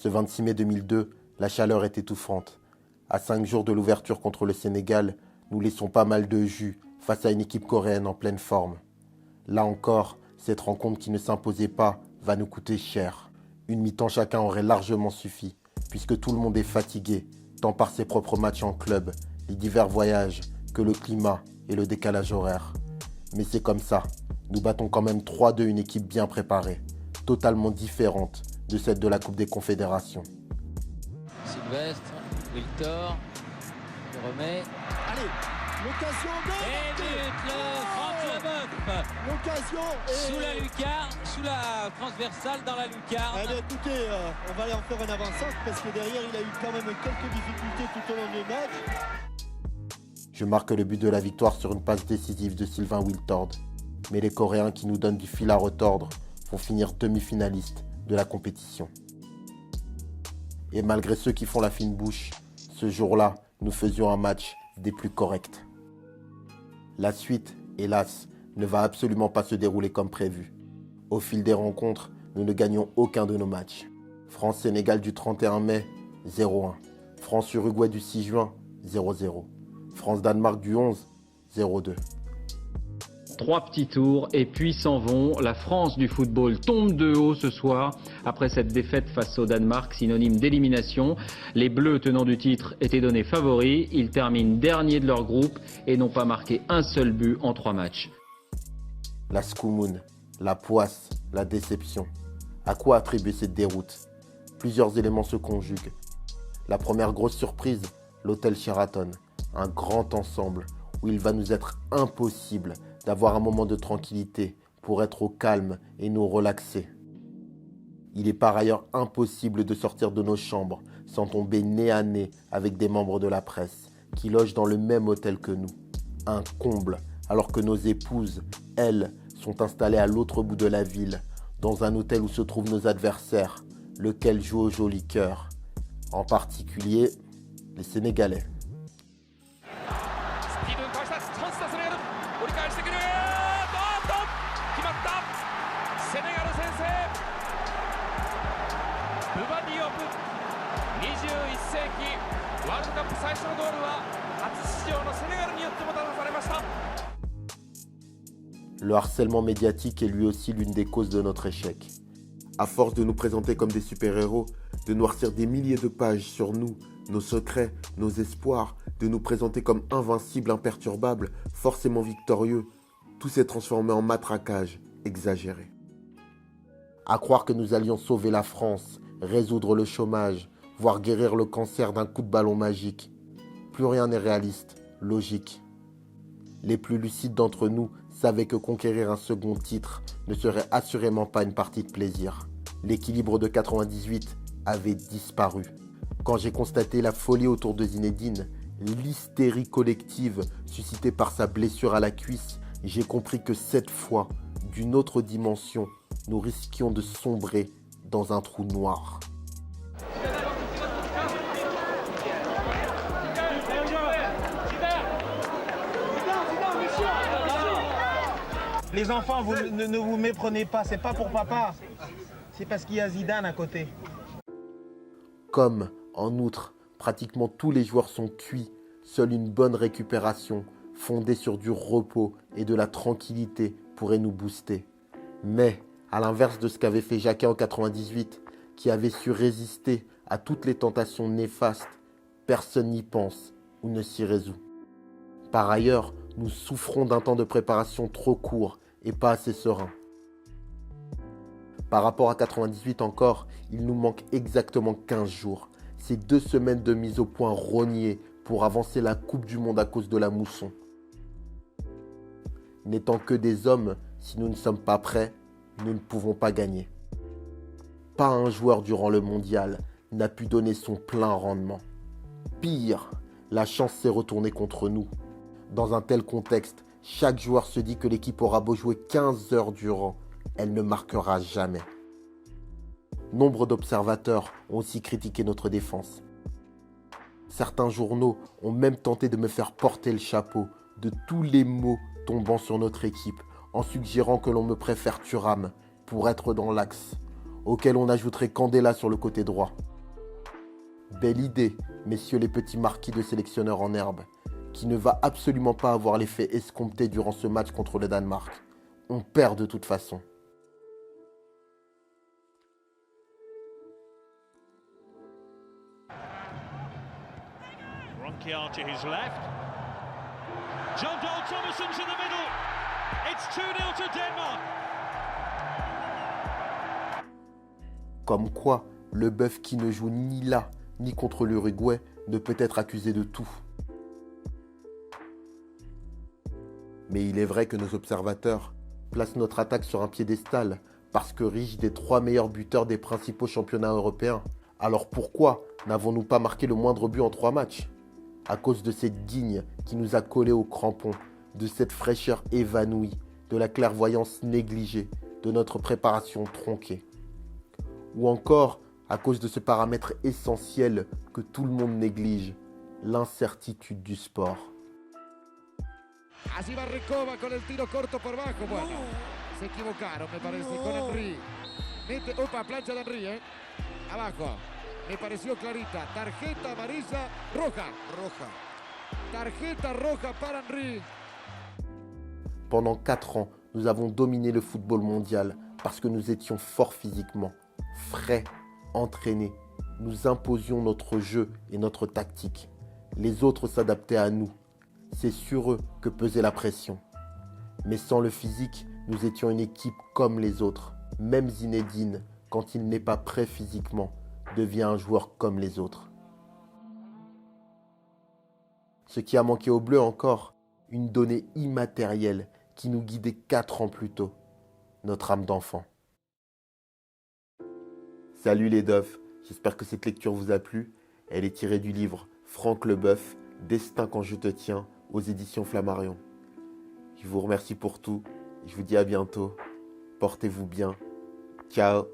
Ce 26 mai 2002, la chaleur est étouffante. À 5 jours de l'ouverture contre le Sénégal, nous laissons pas mal de jus face à une équipe coréenne en pleine forme. Là encore, cette rencontre qui ne s'imposait pas va nous coûter cher. Une mi-temps chacun aurait largement suffi, puisque tout le monde est fatigué, tant par ses propres matchs en club, les divers voyages, que le climat et le décalage horaire. Mais c'est comme ça, nous battons quand même 3-2 une équipe bien préparée, totalement différente de celle de la Coupe des Confédérations. Sylvestre, Wiltor, il remet. Allez, l'occasion de... Et but, le Franck Leboeuf. L'occasion est... Sous la lucarne, sous la transversale dans la lucarne. Eh bien, écoutez, on va aller en faire un avant-centre parce que derrière, il a eu quand même quelques difficultés tout au long du match. Je marque le but de la victoire sur une passe décisive de Sylvain Wiltord. Mais les Coréens qui nous donnent du fil à retordre vont finir demi-finalistes de la compétition. Et malgré ceux qui font la fine bouche, ce jour-là, nous faisions un match des plus corrects. La suite, hélas, ne va absolument pas se dérouler comme prévu. Au fil des rencontres, nous ne gagnons aucun de nos matchs. France-Sénégal du 31 mai, 0-1. France-Uruguay du 6 juin, 0-0. France-Danemark du 11, 0-2. 3 petits tours et puis s'en vont. La France du football tombe de haut ce soir après cette défaite face au Danemark, synonyme d'élimination. Les Bleus tenants du titre étaient donnés favoris. Ils terminent derniers de leur groupe et n'ont pas marqué un seul but en 3 matchs. La Scoumoun, la poisse, la déception. À quoi attribuer cette déroute? Plusieurs éléments se conjuguent. La première grosse surprise, l'hôtel Sheraton. Un grand ensemble où il va nous être impossible d'avoir un moment de tranquillité pour être au calme et nous relaxer. Il est par ailleurs impossible de sortir de nos chambres sans tomber nez à nez avec des membres de la presse qui logent dans le même hôtel que nous. Un comble, alors que nos épouses, elles, sont installées à l'autre bout de la ville, dans un hôtel où se trouvent nos adversaires, lequel joue au joli cœur, en particulier les Sénégalais. Le harcèlement médiatique est lui aussi l'une des causes de notre échec. À force de nous présenter comme des super-héros, de noircir des milliers de pages sur nous, nos secrets, nos espoirs, de nous présenter comme invincibles, imperturbables, forcément victorieux, tout s'est transformé en matraquage exagéré. À croire que nous allions sauver la France, résoudre le chômage, voire guérir le cancer d'un coup de ballon magique. Plus rien n'est réaliste, logique. Les plus lucides d'entre nous savaient que conquérir un second titre ne serait assurément pas une partie de plaisir. L'équilibre de 98 avait disparu. Quand j'ai constaté la folie autour de Zinedine, l'hystérie collective suscitée par sa blessure à la cuisse, j'ai compris que cette fois, d'une autre dimension, nous risquions de sombrer dans un trou noir. Les enfants, ne vous méprenez pas, c'est pas pour papa. C'est parce qu'il y a Zidane à côté. Comme, en outre, pratiquement tous les joueurs sont cuits, seule une bonne récupération, fondée sur du repos et de la tranquillité, pourrait nous booster. Mais, à l'inverse de ce qu'avait fait Jacquet en 98, qui avait su résister à toutes les tentations néfastes, personne n'y pense ou ne s'y résout. Par ailleurs, nous souffrons d'un temps de préparation trop court et pas assez serein. Par rapport à 98 encore, il nous manque exactement 15 jours. C'est 2 semaines de mise au point rognées pour avancer la Coupe du Monde à cause de la mousson. N'étant que des hommes, si nous ne sommes pas prêts, nous ne pouvons pas gagner. Pas un joueur durant le mondial n'a pu donner son plein rendement. Pire, la chance s'est retournée contre nous. Dans un tel contexte, chaque joueur se dit que l'équipe aura beau jouer 15 heures durant, elle ne marquera jamais. Nombre d'observateurs ont aussi critiqué notre défense. Certains journaux ont même tenté de me faire porter le chapeau de tous les maux tombant sur notre équipe en suggérant que l'on me préfère Thuram pour être dans l'axe, auquel on ajouterait Candela sur le côté droit. Belle idée, messieurs les petits marquis de sélectionneurs en herbe, qui ne va absolument pas avoir l'effet escompté durant ce match contre le Danemark. On perd de toute façon. Ronkiar to his left. John Dahl Tomasson's in the middle. It's 2-0 to Denmark. Comme quoi, le bœuf qui ne joue ni là, ni contre l'Uruguay ne peut être accusé de tout. Mais il est vrai que nos observateurs placent notre attaque sur un piédestal parce que riche des 3 meilleurs buteurs des principaux championnats européens. Alors pourquoi n'avons-nous pas marqué le moindre but en 3 matchs? À cause de cette guigne qui nous a collés au crampon, de cette fraîcheur évanouie, de la clairvoyance négligée, de notre préparation tronquée. Ou encore à cause de ce paramètre essentiel que tout le monde néglige, l'incertitude du sport. Así va Recoba con el tiro corto por bajo. Bueno, se equivocaron, me parece, con Henry. Mete, opa, plancha de Henry, abajo. Me pareció clarita. Tarjeta amarilla, roja. Tarjeta roja para Henry. Pendant 4 ans, nous avons dominé le football mondial parce que nous étions forts physiquement, frais, entraînés. Nous imposions notre jeu et notre tactique. Les autres s'adaptaient à nous. C'est sur eux que pesait la pression. Mais sans le physique, nous étions une équipe comme les autres. Même Zinedine, quand il n'est pas prêt physiquement, devient un joueur comme les autres. Ce qui a manqué aux Bleus encore, une donnée immatérielle qui nous guidait 4 ans plus tôt, notre âme d'enfant. Salut les Dofs, j'espère que cette lecture vous a plu. Elle est tirée du livre Franck Leboeuf, Destin quand je te tiens, aux éditions Flammarion. Je vous remercie pour tout, je vous dis à bientôt, portez-vous bien, ciao.